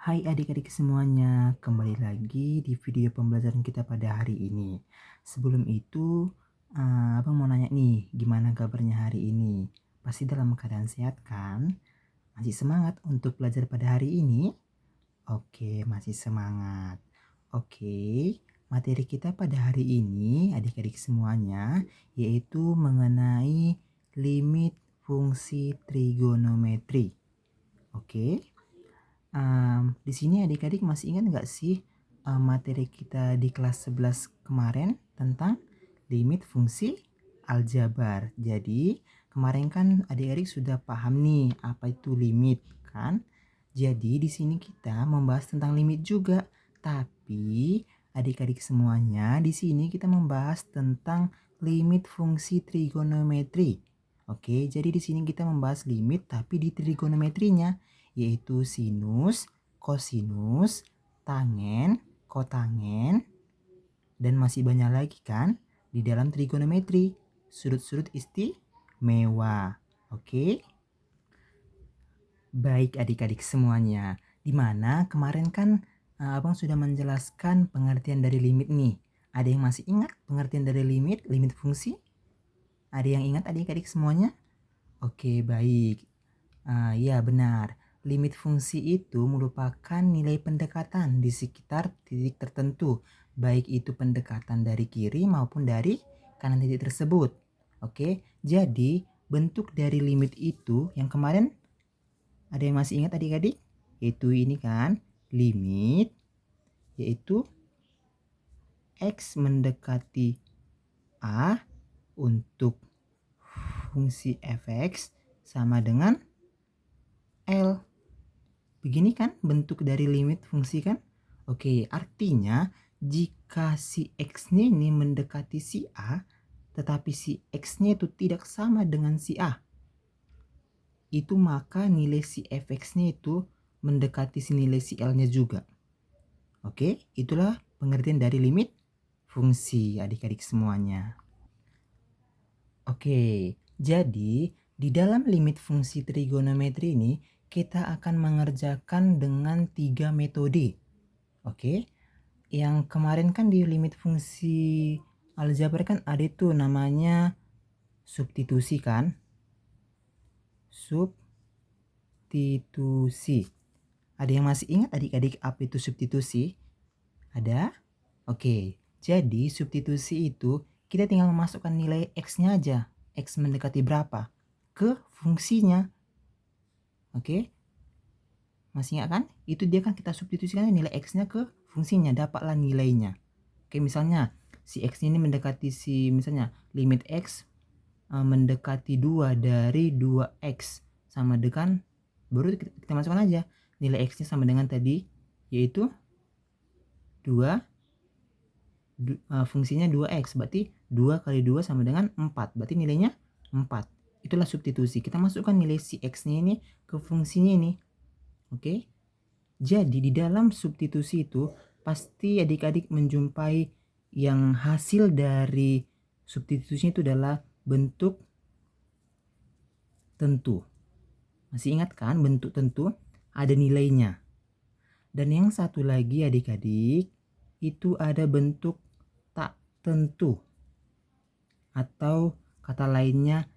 Hai adik-adik semuanya, kembali lagi di video pembelajaran kita pada hari ini. Sebelum itu, abang mau nanya nih, gimana kabarnya hari ini? Pasti dalam keadaan sehat kan? Masih semangat untuk belajar pada hari ini? Oke, masih semangat. Oke, materi kita pada hari ini, adik-adik semuanya, yaitu mengenai limit fungsi trigonometri. Oke. Di sini adik-adik masih ingat nggak sih materi kita di kelas 11 kemarin tentang limit fungsi aljabar. Jadi kemarin kan adik-adik sudah paham nih apa itu limit kan? Jadi di sini kita membahas tentang limit juga. Tapi adik-adik semuanya di sini kita membahas tentang limit fungsi trigonometri. Oke, jadi di sini kita membahas limit tapi di trigonometrinya, yaitu sinus, kosinus, tangen, kotangen, dan masih banyak lagi kan di dalam trigonometri, sudut-sudut istimewa. Oke, baik adik-adik semuanya. Dimana kemarin kan abang sudah menjelaskan pengertian dari limit nih. Ada yang masih ingat pengertian dari limit, limit fungsi? Ada yang ingat adik-adik semuanya? Oke, baik. Ya benar, limit fungsi itu merupakan nilai pendekatan di sekitar titik tertentu, baik itu pendekatan dari kiri maupun dari kanan titik tersebut. Oke, jadi bentuk dari limit itu yang kemarin ada yang masih ingat adik-adik? Yaitu ini kan, limit yaitu X mendekati A untuk fungsi fx sama dengan L. Begini kan bentuk dari limit fungsi kan? Oke, artinya jika si X-nya ini mendekati si A, tetapi si X-nya itu tidak sama dengan si A, itu maka nilai si fx-nya itu mendekati si nilai si L-nya juga. Oke, itulah pengertian dari limit fungsi adik-adik semuanya. Oke, jadi di dalam limit fungsi trigonometri ini kita akan mengerjakan dengan 3 metode. Oke, yang kemarin kan di limit fungsi aljabar kan ada itu namanya substitusi kan? Substitusi. Ada yang masih ingat adik-adik apa itu substitusi? Ada? Oke, jadi substitusi itu kita tinggal memasukkan nilai X-nya aja. X mendekati berapa? Ke fungsinya. Oke, masih ingat kan? Itu dia kan kita substitusikan nilai X-nya ke fungsinya, dapatlah nilainya. Oke, misalnya si X ini mendekati si misalnya limit X mendekati 2 dari 2X sama dengan, baru kita masukkan aja nilai X-nya sama dengan tadi, yaitu 2, fungsinya 2X, berarti 2 kali 2 sama dengan 4, berarti nilainya 4. Itulah substitusi, kita masukkan nilai si X-nya ini ke fungsinya ini. Oke, jadi di dalam substitusi itu pasti adik-adik menjumpai yang hasil dari substitusinya itu adalah bentuk tentu. Masih ingat kan bentuk tentu? Ada nilainya. Dan yang satu lagi adik-adik, itu ada bentuk tak tentu. Atau kata lainnya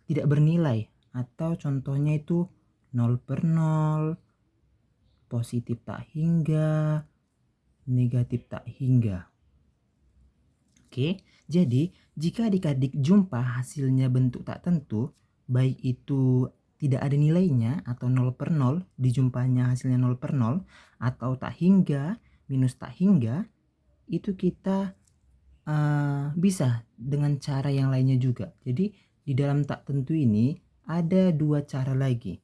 tidak bernilai. Atau contohnya itu 0/0, positif tak hingga, negatif tak hingga. Oke, jadi jika adik-adik jumpa hasilnya bentuk tak tentu, baik itu tidak ada nilainya atau 0/0, dijumpanya hasilnya 0/0, atau tak hingga, minus tak hingga, itu kita bisa dengan cara yang lainnya juga. Jadi di dalam tak tentu ini ada 2 cara lagi.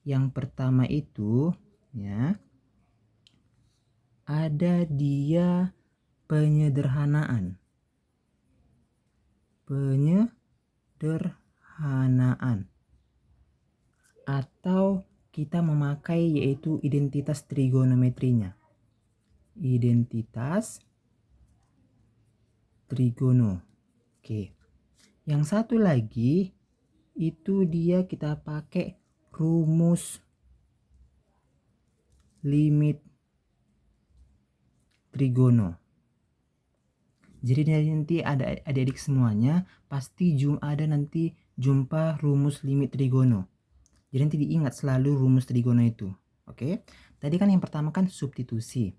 Yang pertama itu ya, ada dia penyederhanaan. Atau kita memakai yaitu identitas trigonometrinya. Identitas trigono. Oke. Yang satu lagi itu dia kita pakai rumus limit trigono. Jadi nanti ada adik-adik semuanya pasti ada nanti jumpa rumus limit trigono. Jadi nanti diingat selalu rumus trigono itu. Oke. Tadi kan yang pertama kan substitusi.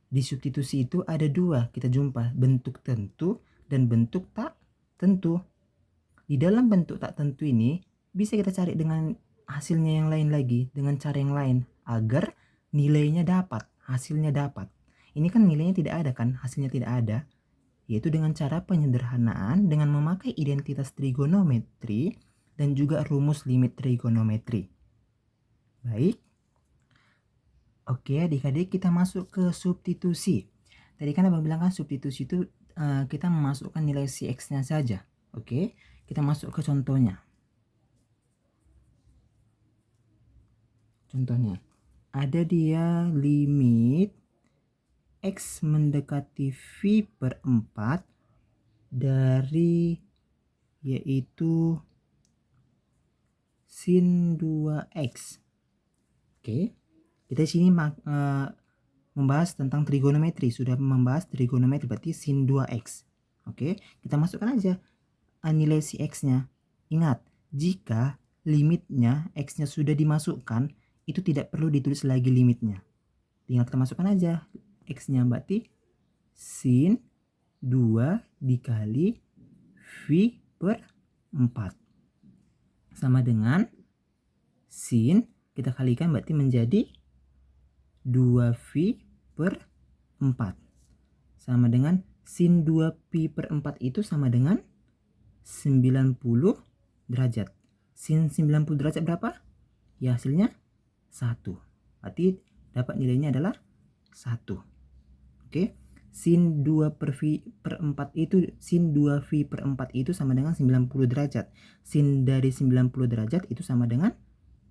Di substitusi itu ada dua kita jumpa, bentuk tentu dan bentuk tak tentu. Di dalam bentuk tak tentu ini bisa kita cari dengan hasilnya yang lain lagi, dengan cara yang lain agar nilainya dapat, hasilnya dapat. Ini kan nilainya tidak ada kan, hasilnya tidak ada, yaitu dengan cara penyederhanaan dengan memakai identitas trigonometri dan juga rumus limit trigonometri. Baik. Oke, adik-adik kita masuk ke substitusi. Tadi kan abang bilang kan substitusi itu kita memasukkan nilai si X-nya saja. Oke, kita masuk ke contohnya. Contohnya, ada dia limit X mendekati V per 4 dari yaitu sin 2X. Oke. Kita di sini membahas tentang trigonometri, sudah membahas trigonometri berarti sin 2x. Oke, kita masukkan aja nilai si x-nya. Ingat, jika limitnya x-nya sudah dimasukkan, itu tidak perlu ditulis lagi limitnya. Tinggal kita masukkan aja x-nya, berarti sin 2 dikali v per 4 sama dengan sin kita kalikan berarti menjadi 2V per 4 sama dengan sin 2Pi per 4 itu sama dengan 90 derajat. Sin 90 derajat berapa? Ya hasilnya 1. Berarti dapat nilainya adalah 1. Oke. Sin 2 per V per 4 itu, sin 2V per 4 itu sama dengan 90 derajat. Sin dari 90 derajat itu sama dengan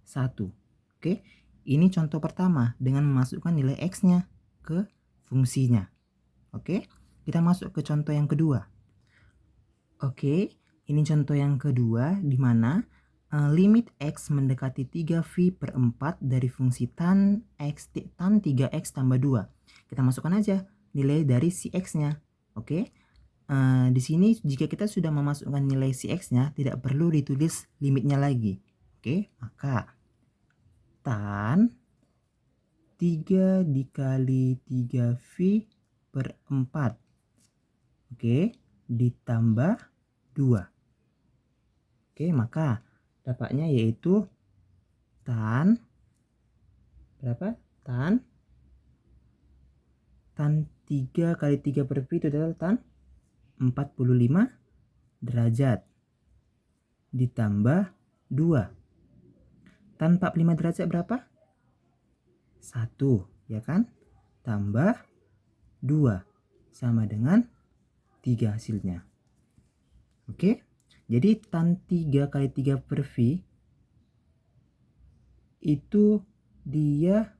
1. Oke. Ini contoh pertama dengan memasukkan nilai X-nya ke fungsinya. Oke, kita masuk ke contoh yang kedua. Oke, ini contoh yang kedua di mana limit X mendekati 3V per 4 dari fungsi tan 3X tambah 2. Kita masukkan aja nilai dari si X-nya. Oke, di sini jika kita sudah memasukkan nilai si X-nya tidak perlu ditulis limitnya lagi. Oke, maka tan 3 dikali 3V per 4. Oke, ditambah 2. Oke, maka dapatnya yaitu tan berapa? Tan 3 kali 3 per V itu adalah tan 45 derajat ditambah 2. Tan 45 derajat berapa? 1, ya kan? Tambah 2 sama dengan 3 hasilnya. Oke. Jadi tan 3 kali 3 per V itu dia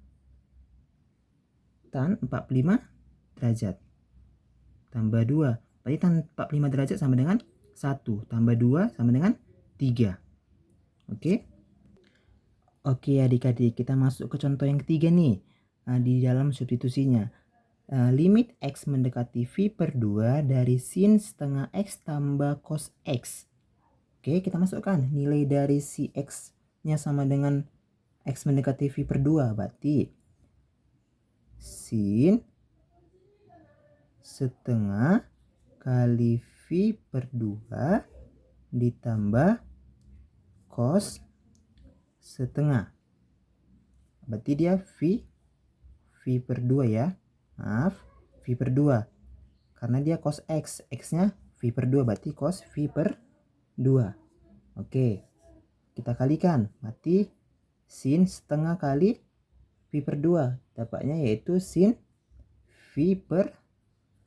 tan 45 derajat tambah 2. Berarti tan 45 derajat sama dengan 1 tambah 2 sama dengan 3. Oke. Oke adik-adik, kita masuk ke contoh yang ketiga nih. Di dalam substitusinya. Limit X mendekati V per 2 dari sin setengah X tambah cos X. Oke, kita masukkan nilai dari si X-nya sama dengan X mendekati V per 2. Berarti sin setengah kali V per 2 ditambah cos setengah. Berarti dia V per 2 ya. Maaf, V per 2. Karena dia cos X. X-nya V per 2. Berarti cos V per 2. Oke. Kita kalikan. Berarti sin setengah kali V per 2. Dapatnya yaitu sin V per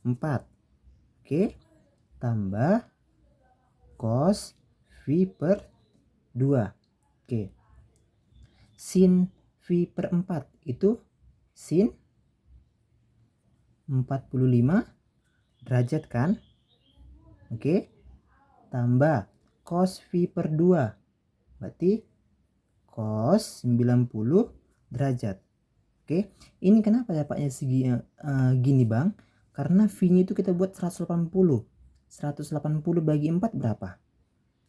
4. Oke. Tambah cos V per 2. Oke. Sin V per 4 itu sin 45 derajat kan? Oke. Tambah cos V per 2. Berarti cos 90 derajat. Oke, ini kenapa dapatnya gini Bang? Karena V-nya itu kita buat 180. 180 bagi 4 berapa?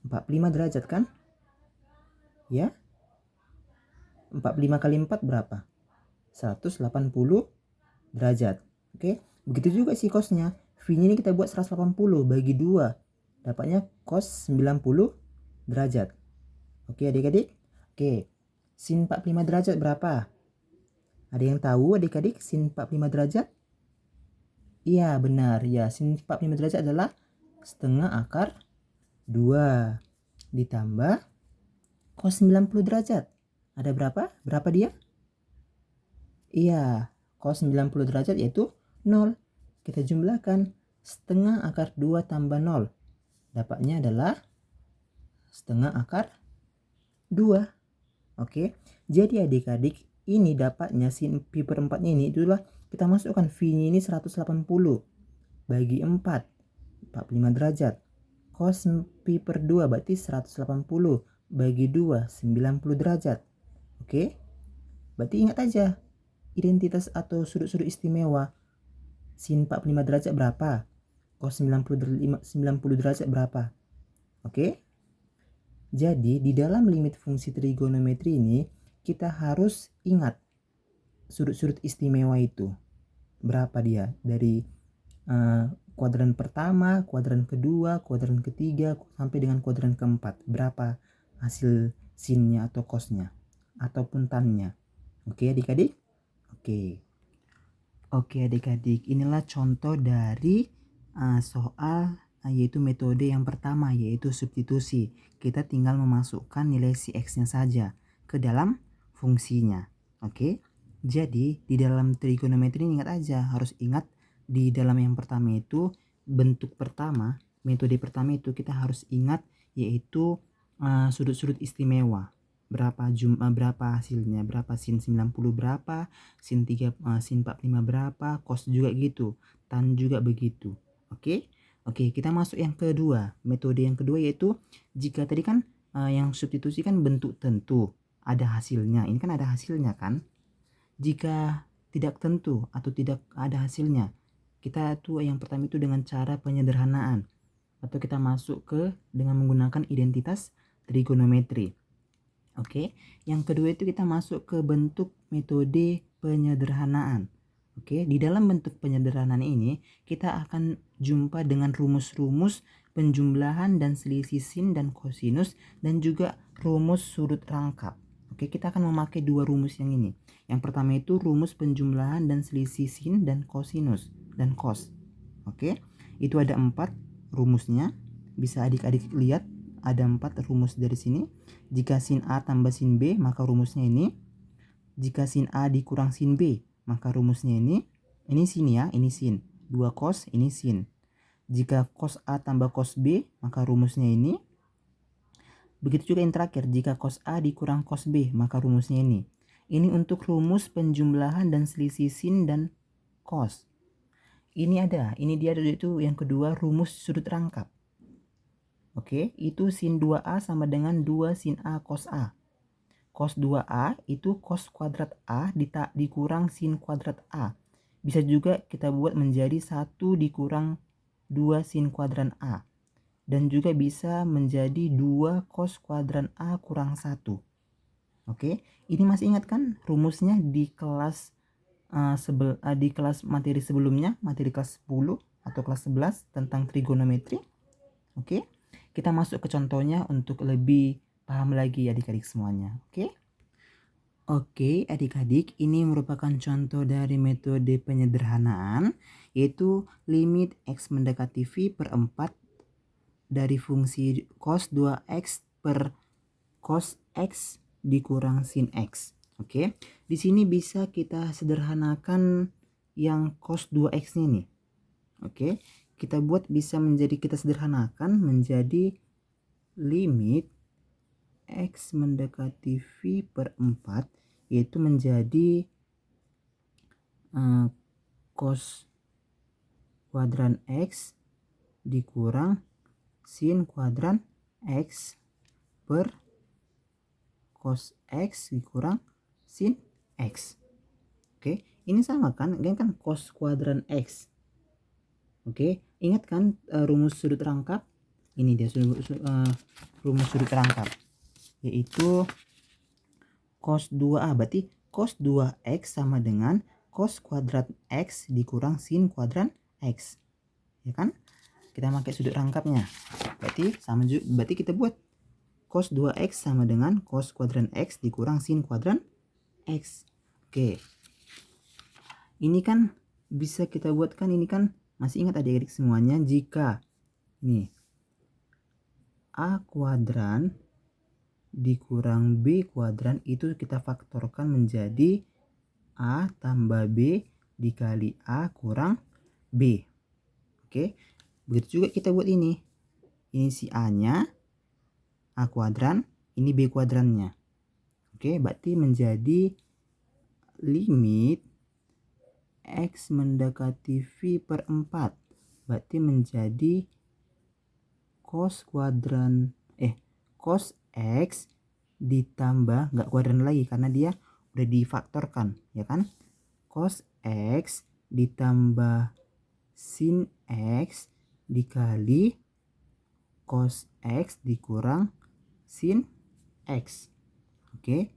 45 derajat kan? Ya, 45 kali 4 berapa? 180 derajat. Oke, begitu juga sih cosnya. V-nya ini kita buat 180 bagi 2. Dapatnya cos 90 derajat. Oke adik-adik. Oke, sin 45 derajat berapa? Ada yang tahu adik-adik sin 45 derajat? Iya benar ya, sin 45 derajat adalah setengah akar 2 ditambah cos 90 derajat. Ada berapa? Berapa dia? Iya, cos 90 derajat yaitu 0. Kita jumlahkan setengah akar 2 tambah 0. Dapatnya adalah setengah akar 2. Oke, jadi adik-adik ini dapatnya sin pi per 4 ini itulah kita masukkan V-nya ini 180 bagi 4, 45 derajat. Cos pi per 2 berarti 180 bagi 2, 90 derajat. Oke, berarti ingat aja identitas atau sudut-sudut istimewa. Sin 45 derajat berapa? Cos 90 derajat berapa? Oke. Jadi di dalam limit fungsi trigonometri ini kita harus ingat sudut-sudut istimewa itu. Berapa dia? Dari kuadran pertama, kuadran kedua, kuadran ketiga, sampai dengan kuadran keempat. Berapa hasil sinnya atau cosnya ataupun tannya. Oke adik-adik? Oke adik-adik, inilah contoh dari soal yaitu metode yang pertama, yaitu substitusi. Kita tinggal memasukkan nilai si X-nya saja ke dalam fungsinya. Oke. Jadi di dalam trigonometri ingat aja, harus ingat di dalam yang pertama itu bentuk pertama, metode pertama itu kita harus ingat yaitu sudut-sudut istimewa. Berapa hasilnya, berapa sin 90 berapa, sin 45 berapa, cos juga gitu, tan juga begitu. Oke. Oke, kita masuk yang kedua. Metode yang kedua yaitu jika tadi kan yang substitusi kan bentuk tentu, ada hasilnya. Ini kan ada hasilnya kan? Jika tidak tentu atau tidak ada hasilnya, kita tuh yang pertama itu dengan cara penyederhanaan atau kita masuk ke dengan menggunakan identitas trigonometri. Oke, yang kedua itu kita masuk ke bentuk metode penyederhanaan. Oke, di dalam bentuk penyederhanaan ini kita akan jumpa dengan rumus-rumus penjumlahan dan selisih sin dan kosinus dan juga rumus sudut rangkap. Oke, kita akan memakai dua rumus yang ini. Yang pertama itu rumus penjumlahan dan selisih sin dan kosinus dan cos. Oke, itu ada 4 rumusnya. Bisa adik-adik lihat ada 4 rumus dari sini. Jika sin A tambah sin B maka rumusnya ini. Jika sin A dikurang sin B maka rumusnya ini sin ya, ini sin. 2 cos, ini sin. Jika cos A tambah cos B, maka rumusnya ini. Begitu juga yang terakhir, jika cos A dikurang cos B, maka rumusnya ini. Ini untuk rumus penjumlahan dan selisih sin dan cos. Ini dia itu yang kedua, rumus sudut rangkap. Oke, itu sin 2A sama dengan 2 sin A cos A. Cos 2A itu cos kuadrat A dikurang sin kuadrat A. Bisa juga kita buat menjadi 1 dikurang 2 sin kuadran A. Dan juga bisa menjadi 2 cos kuadran A kurang 1. Oke, ini masih ingat kan rumusnya di kelas di kelas materi sebelumnya, materi kelas 10 atau kelas 11 tentang trigonometri. Oke, kita masuk ke contohnya untuk lebih paham lagi adik-adik semuanya. Oke, adik-adik, ini merupakan contoh dari metode penyederhanaan, yaitu limit X mendekati V per 4 dari fungsi cos 2X per cos X dikurang sin X. Oke, di sini bisa kita sederhanakan yang cos 2X ini. Oke, kita buat kita sederhanakan menjadi limit X mendekati V per 4 yaitu menjadi cos kuadran X dikurang sin kuadran X per cos X dikurang sin X. Oke, ini sama kan, ini kan cos kuadran X. Oke, ingat kan rumus sudut rangkap? Ini dia rumus sudut rangkap, yaitu cos 2A. Berarti cos 2X sama dengan cos kuadrat X dikurang sin kuadran X. Ya kan? Kita pakai sudut rangkapnya. Berarti kita buat cos 2X sama dengan cos kuadran X dikurang sin kuadran X. Oke. Ini kan bisa kita buatkan, ini kan masih ingat adik-adik semuanya, jika nih A kuadran dikurang B kuadran itu kita faktorkan menjadi A tambah B dikali A kurang B. Oke, begitu juga kita buat ini si A nya A kuadran, ini B kuadrannya. Oke, berarti menjadi limit X mendekati V per 4. Berarti menjadi cos X ditambah, nggak kuadran lagi karena dia udah difaktorkan, ya kan? Cos X ditambah sin X dikali cos X dikurang sin X. Oke,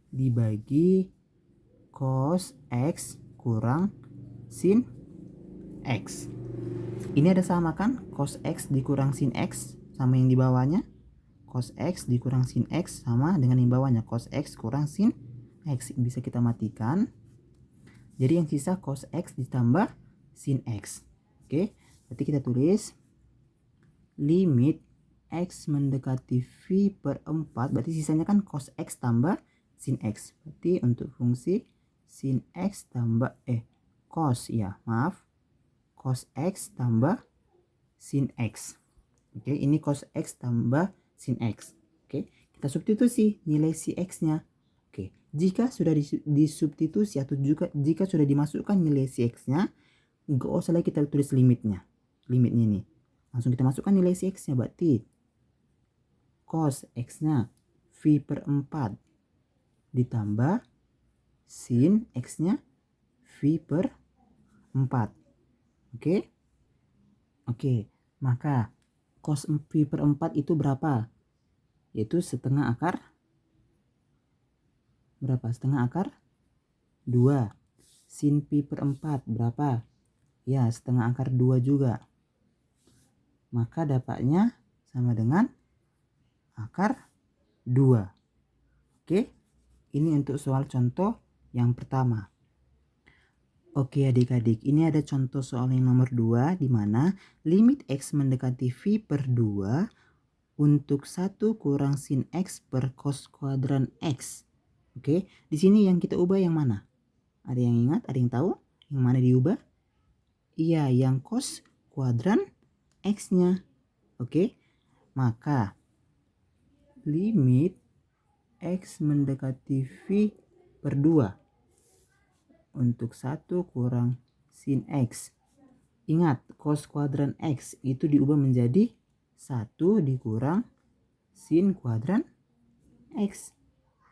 dibagi cos X kurang sin X. Ini ada sama kan? Cos X dikurang sin X sama yang di bawahnya. Cos X dikurang sin X sama dengan yang bawahnya. Cos X kurang sin X. Bisa kita matikan. Jadi yang sisa cos X ditambah sin X. Oke, berarti kita tulis limit X mendekati V per 4. Berarti sisanya kan cos X tambah sin X. Berarti untuk fungsi sin X tambah cos X tambah sin X. Oke, ini cos X tambah sin X. Oke, kita substitusi nilai si X nya. Oke, jika sudah disubstitusi atau juga jika sudah dimasukkan nilai si X nya, nggak usah lagi kita tulis limitnya ini langsung kita masukkan nilai si X nya. Berarti cos X nya V per 4 ditambah sin X nya V per 4. Oke, maka cos V per 4 itu berapa? Yaitu setengah akar berapa? Setengah akar 2. Sin V per 4 berapa? Ya, setengah akar 2 juga. Maka dapatnya sama dengan akar 2. Oke, ini untuk soal contoh yang pertama. Oke adik-adik, ini ada contoh soal yang nomor 2 di mana limit X mendekati V per 2 untuk 1 kurang sin X per cos kuadran X. Oke, di sini yang kita ubah yang mana? Ada yang ingat? Ada yang tahu? Yang mana diubah? Iya, yang cos kuadran X-nya. Oke, maka limit X mendekati V per 2 untuk 1 kurang sin X. Ingat, cos kuadran X itu diubah menjadi 1 dikurang sin kuadran X.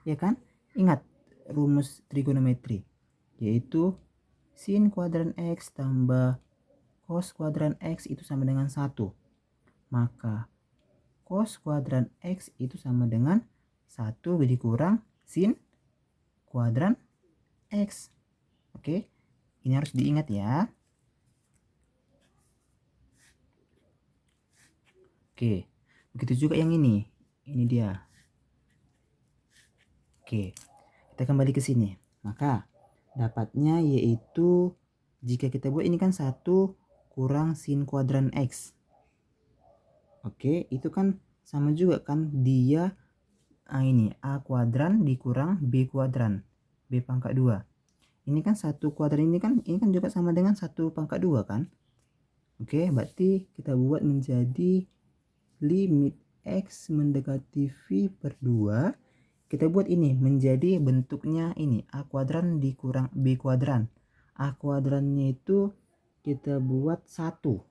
Ya kan? Ingat rumus trigonometri, yaitu sin kuadran X tambah cos kuadran X itu sama dengan 1. Maka cos kuadran X itu sama dengan 1 dikurang sin kuadran X. Oke, ini harus diingat ya. Oke, begitu juga yang ini. Ini dia. Oke, kita kembali ke sini. Maka dapatnya yaitu jika kita buat ini kan 1 kurang sin kuadran X. Oke, itu kan sama juga kan, dia ini A kuadran dikurang B kuadran, B pangkat 2. Ini kan 1 kuadran ini kan juga sama dengan 1 pangkat 2 kan. Oke, berarti kita buat menjadi limit X mendekati V per 2. Kita buat ini menjadi bentuknya ini A kuadran dikurang B kuadran. A kuadrannya itu kita buat 1.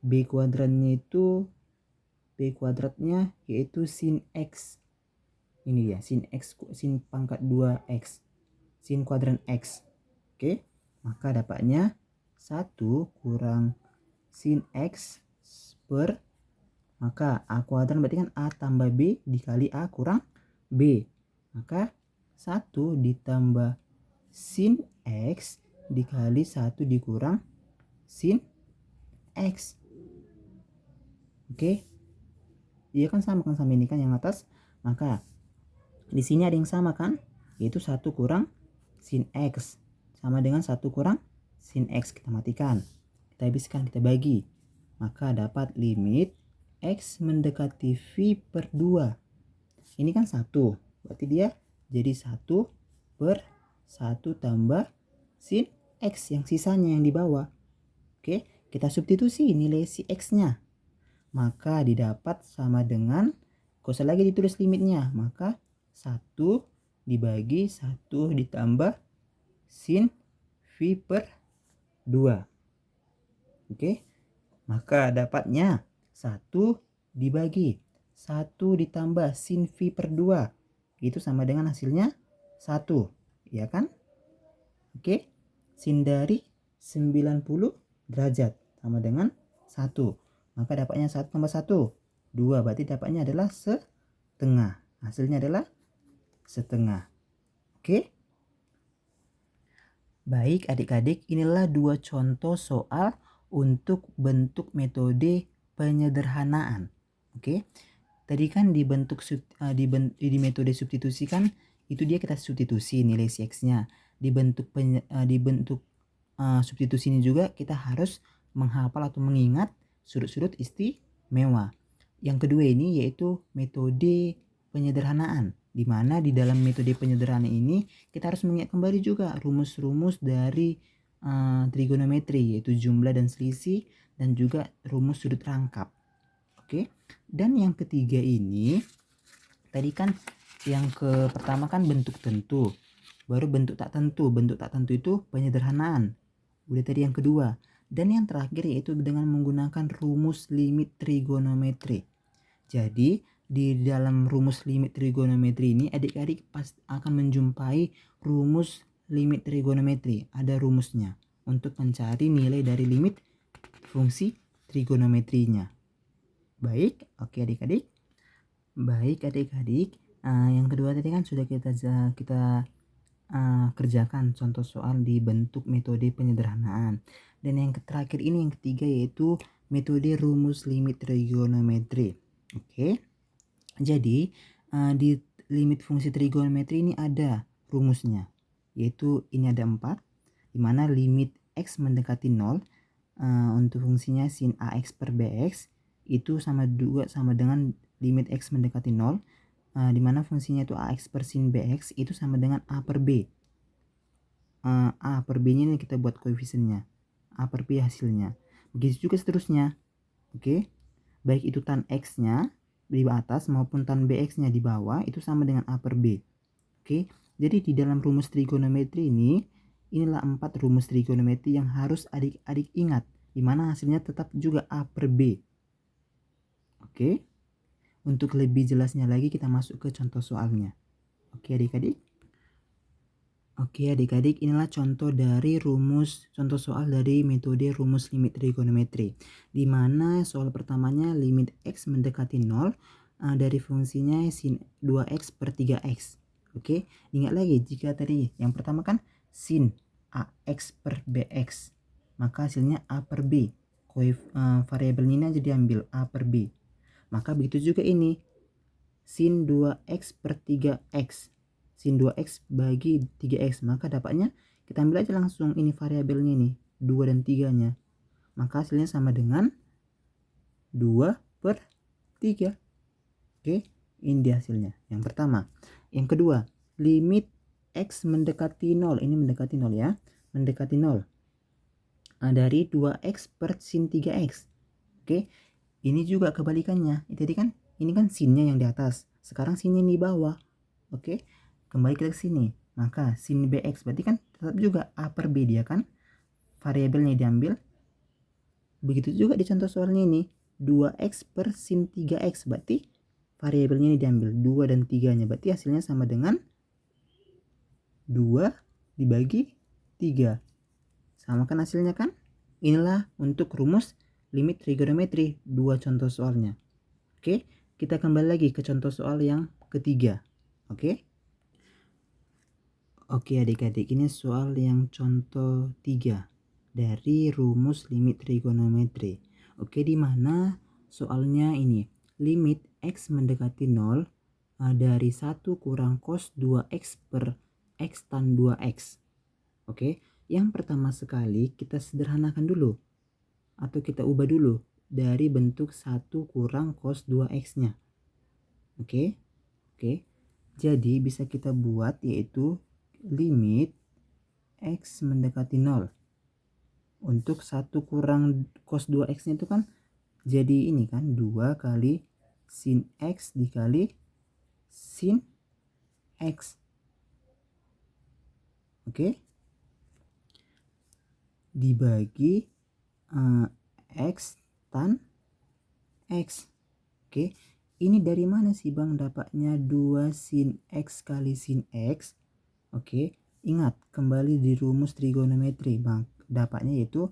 B kuadrannya itu B kuadratnya yaitu sin X. Ini dia sin X, sin pangkat 2X. sin kuadran X. Oke, maka dapatnya 1 kurang sin X per, maka A kuadran berarti kan A tambah B dikali A kurang B. Maka 1 ditambah sin X dikali 1 dikurang sin X. Oke, dia kan sama kan sama ini kan yang atas. Maka di sini ada yang sama kan, yaitu 1 kurang sin X sama dengan 1 kurang sin X. Kita matikan, kita habiskan, kita bagi, maka dapat limit X mendekati V per 2. Ini kan 1, berarti dia jadi 1 per 1 tambah sin X yang sisanya yang di bawah. Oke, kita substitusi nilai si X nya, maka didapat sama dengan, gak usah lagi ditulis limitnya, maka 1 dibagi 1 ditambah sin V per 2. Oke, maka dapatnya 1 dibagi 1 ditambah sin V per 2. Itu sama dengan hasilnya 1. Ya kan? Oke, sin dari 90 derajat sama dengan 1. Maka dapatnya 1 tambah 1, 2. Berarti dapatnya adalah setengah. Hasilnya adalah setengah. Oke. Baik adik-adik, inilah 2 contoh soal untuk bentuk metode penyederhanaan. Oke. Tadi kan di metode substitusi kan itu dia kita substitusi nilai si X-nya. Di bentuk substitusi ini juga kita harus menghafal atau mengingat sudut-sudut istimewa. Yang kedua ini yaitu metode penyederhanaan, di mana di dalam metode penyederhanaan ini kita harus mengingat kembali juga rumus-rumus dari trigonometri, yaitu jumlah dan selisih dan juga rumus sudut rangkap. Oke. Dan yang ketiga ini tadi kan yang pertama kan bentuk tentu, baru bentuk tak tentu. Bentuk tak tentu itu penyederhanaan. Udah tadi yang kedua. Dan yang terakhir yaitu dengan menggunakan rumus limit trigonometri. Jadi di dalam rumus limit trigonometri ini adik-adik pasti akan menjumpai rumus limit trigonometri. Ada rumusnya untuk mencari nilai dari limit fungsi trigonometrinya. Baik, oke adik-adik. Baik adik-adik, yang kedua tadi kan sudah kita kerjakan contoh soal di bentuk metode penyederhanaan. Dan yang terakhir ini yang ketiga yaitu metode rumus limit trigonometri. Oke. Jadi di limit fungsi trigonometri ini ada rumusnya, yaitu ini ada 4, dimana limit X mendekati 0 untuk fungsinya sin AX per BX itu sama dengan limit X mendekati 0, dimana fungsinya itu AX per sin BX itu sama dengan A per B. A per B nya ini kita buat koefisiennya, A per B hasilnya. Begitu juga seterusnya. Oke, baik itu tan X nya di atas maupun tan BX nya di bawah itu sama dengan A per B. Oke, jadi di dalam rumus trigonometri ini, inilah 4 rumus trigonometri yang harus adik-adik ingat, dimana hasilnya tetap juga A per B. Oke, untuk lebih jelasnya lagi kita masuk ke contoh soalnya. Oke adik-adik. Oke adik-adik, inilah contoh dari contoh soal dari metode rumus limit trigonometri, di mana soal pertamanya limit X mendekati 0 dari fungsinya sin 2X per 3X. Oke, ingat lagi jika tadi yang pertama kan sin AX per BX, maka hasilnya A per B. Variabelnya aja diambil A per B. Maka begitu juga ini sin 2X per 3X. Sin 2X bagi 3X, maka dapatnya kita ambil aja langsung ini variabelnya nih, 2 dan 3 nya, maka hasilnya sama dengan 2 per 3. Oke, ini dia hasilnya yang pertama. Yang kedua, limit X mendekati 0, ini mendekati 0 ya, mendekati 0 dari 2X per sin 3X. Oke, ini juga kebalikannya. Tadi kan ini kan sinnya yang di atas, sekarang sinnya di bawah. Oke, kembali ke sini, maka sin BX berarti kan tetap juga A per B dia kan, variabelnya diambil. Begitu juga di contoh soalnya ini 2X per sin 3X, berarti variabelnya ini diambil 2 dan 3 nya, berarti hasilnya sama dengan 2 dibagi 3. Sama kan hasilnya kan? Inilah untuk rumus limit trigonometri, 2 contoh soalnya. Oke, kita kembali lagi ke contoh soal yang ketiga. Oke. Oke adik-adik, ini soal yang contoh 3 dari rumus limit trigonometri. Oke, di mana soalnya ini limit x mendekati 0 dari 1 kurang cos 2x per x tan 2x. Oke, yang pertama sekali kita sederhanakan dulu atau kita ubah dulu dari bentuk 1 kurang cos 2x nya. Oke. Jadi bisa kita buat yaitu limit x mendekati 0 untuk 1 kurang cos 2x nya itu kan jadi ini kan 2 kali sin x dikali sin x. Oke, dibagi x tan x. Oke, ini dari mana sih Bang dapatnya 2 sin x kali sin x? Oke, ingat kembali di rumus trigonometri Bang. Dapatnya yaitu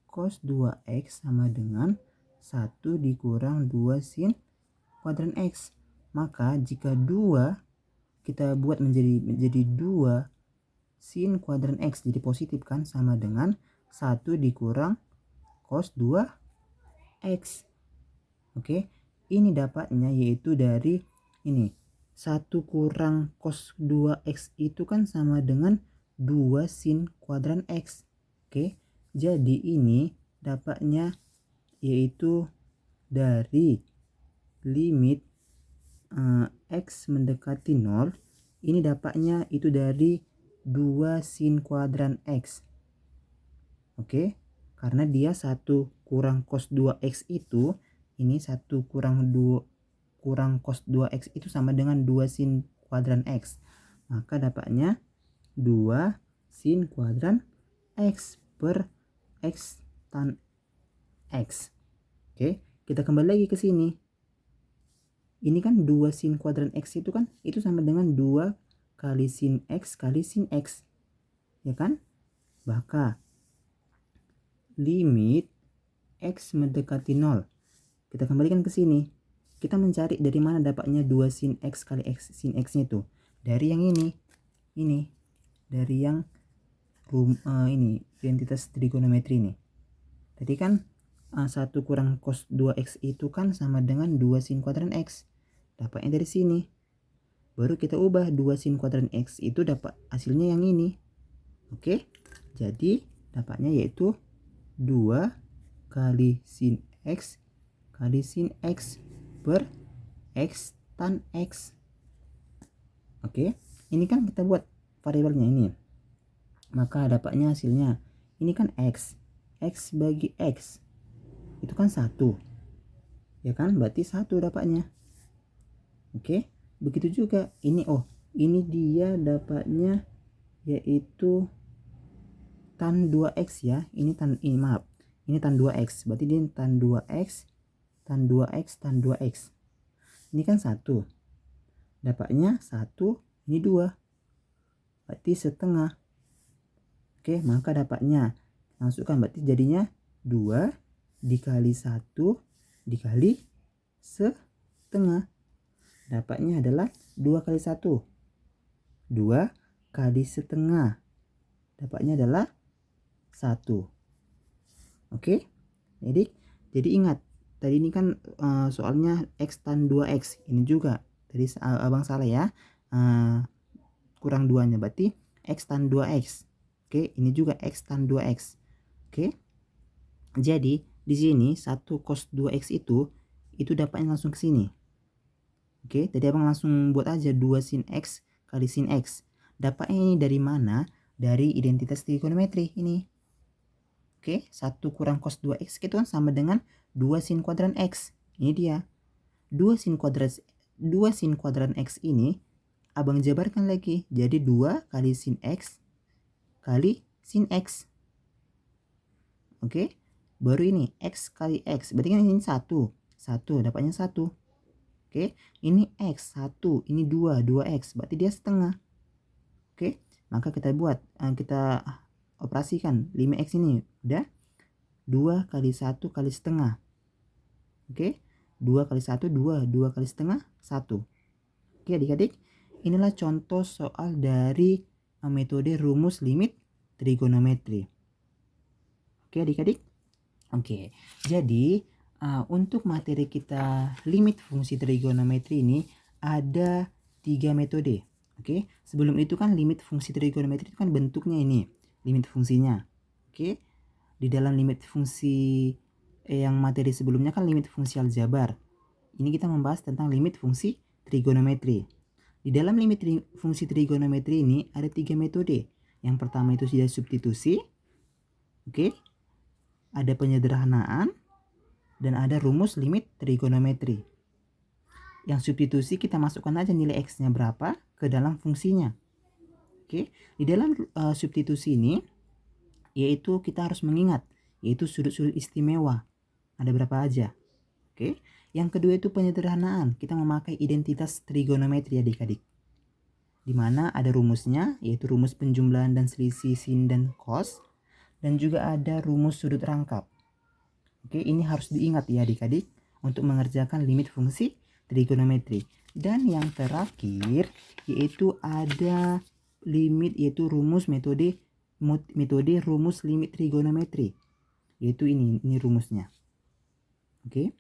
cos 2x sama dengan 1 dikurang 2 sin kuadran x. Maka jika 2 kita buat menjadi 2 sin kuadran x, jadi positif kan, sama dengan 1 dikurang cos 2x. Oke, ini dapatnya yaitu dari ini 1 kurang cos 2x itu kan sama dengan 2 sin kuadran x. Oke, jadi ini dapatnya yaitu dari limit x mendekati 0, ini dapatnya itu dari 2 sin kuadran x. Oke, karena dia 1 kurang cos 2x itu, ini 1 kurang 2 kurang cos 2x itu sama dengan 2 sin kuadran x. Maka dapatnya 2 sin kuadran x per x tan x. Oke, kita kembali lagi ke sini. Ini kan 2 sin kuadran x itu kan itu sama dengan 2 kali sin x kali sin x. Ya kan? Maka limit x mendekati 0. Kita kembalikan ke sini. Kita mencari dari mana dapatnya 2 sin x kali x sin x-nya itu. Dari yang ini. Ini. Dari yang ini identitas trigonometri ini. Tadi kan 1 kurang cos 2x itu kan sama dengan 2 sin kuadran x. Dapatnya dari sini. Baru kita ubah 2 sin kuadran x itu dapat hasilnya yang ini. Oke. Jadi dapatnya yaitu 2 kali sin x kali sin x per x tan x. Oke, ini kan kita buat variabelnya ini. Maka dapatnya hasilnya ini kan x bagi x itu kan 1. Ya kan? Berarti 1 dapatnya. Oke, begitu juga ini ini dia dapatnya yaitu tan 2x ya. Ini maaf. Ini tan 2x. Berarti dia tan 2x tan 2x tan 2x. Ini kan 1. Dapatnya 1, ini 2. Berarti setengah. Oke, maka dapatnya masukkan berarti jadinya 2 dikali 1 dikali setengah. Dapatnya adalah 2 kali 1. 2 kali setengah. Dapatnya adalah 1. Oke. Jadi ingat tadi ini kan soalnya x tan 2x. Ini juga tadi abang salah ya. Kurang 2-nya berarti x tan 2x. Oke, ini juga x tan 2x. Oke. Jadi di sini 1 cos 2x itu dapatnya langsung ke sini. Oke, tadi abang langsung buat aja 2 sin x kali sin x. Dapatnya ini dari mana? Dari identitas trigonometri ini. Oke, 1 kurang cos 2x itu kan sama dengan 2 sin kuadran x. Ini dia. 2 sin kuadran x ini abang jabarkan lagi. Jadi 2 kali sin x kali sin x. Oke. Baru ini x kali x. Berarti kan ini 1. 1 dapatnya 1. Oke. Ini x 1, ini 2, 2x. Berarti dia setengah. Oke. Maka kita buat, kita operasikan 5x ini udah 2 kali 1 kali setengah. Oke, 2 kali 1 2, 2 kali setengah 1. Oke adik-adik, inilah contoh soal dari metode rumus limit trigonometri. Oke adik-adik. Oke, jadi untuk materi kita limit fungsi trigonometri ini ada 3 metode. Oke, sebelum itu kan limit fungsi trigonometri itu kan bentuknya ini, limit fungsinya. Oke, di dalam limit fungsi yang materi sebelumnya kan limit fungsi aljabar. Ini kita membahas tentang limit fungsi trigonometri. Di dalam limit fungsi trigonometri ini ada 3 metode. Yang pertama itu sudah substitusi. Oke, ada penyederhanaan, dan ada rumus limit trigonometri. Yang substitusi kita masukkan aja nilai x-nya berapa ke dalam fungsinya. Oke, di dalam substitusi ini yaitu kita harus mengingat yaitu sudut-sudut istimewa. Ada berapa aja? Oke. Yang kedua itu penyederhanaan. Kita memakai identitas trigonometri adik-adik. Di mana ada rumusnya yaitu rumus penjumlahan dan selisih sin dan cos, dan juga ada rumus sudut rangkap. Oke, ini harus diingat ya adik-adik untuk mengerjakan limit fungsi trigonometri. Dan yang terakhir yaitu ada limit yaitu rumus metode rumus limit trigonometri. Yaitu ini rumusnya. Oke.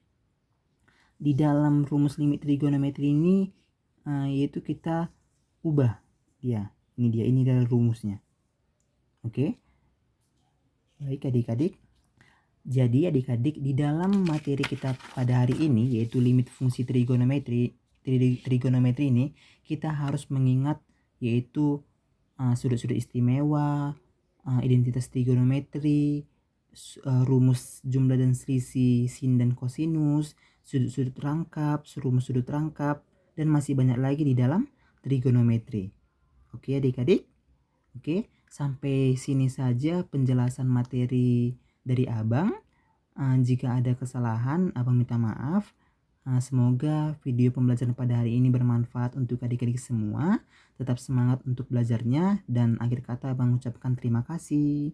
Di dalam rumus limit trigonometri ini yaitu kita ubah dia. Ini adalah rumusnya. Oke. Baik adik-adik. Jadi adik-adik di dalam materi kita pada hari ini yaitu limit fungsi trigonometri ini kita harus mengingat yaitu sudut-sudut istimewa, identitas trigonometri, rumus jumlah dan selisih sin dan kosinus, sudut-sudut rangkap, rumus sudut rangkap, dan masih banyak lagi di dalam trigonometri. Oke adik-adik. Oke, sampai sini saja penjelasan materi dari Abang. Jika ada kesalahan, Abang minta maaf. Semoga video pembelajaran pada hari ini bermanfaat untuk adik-adik semua. Tetap semangat untuk belajarnya, dan akhir kata Abang ucapkan terima kasih.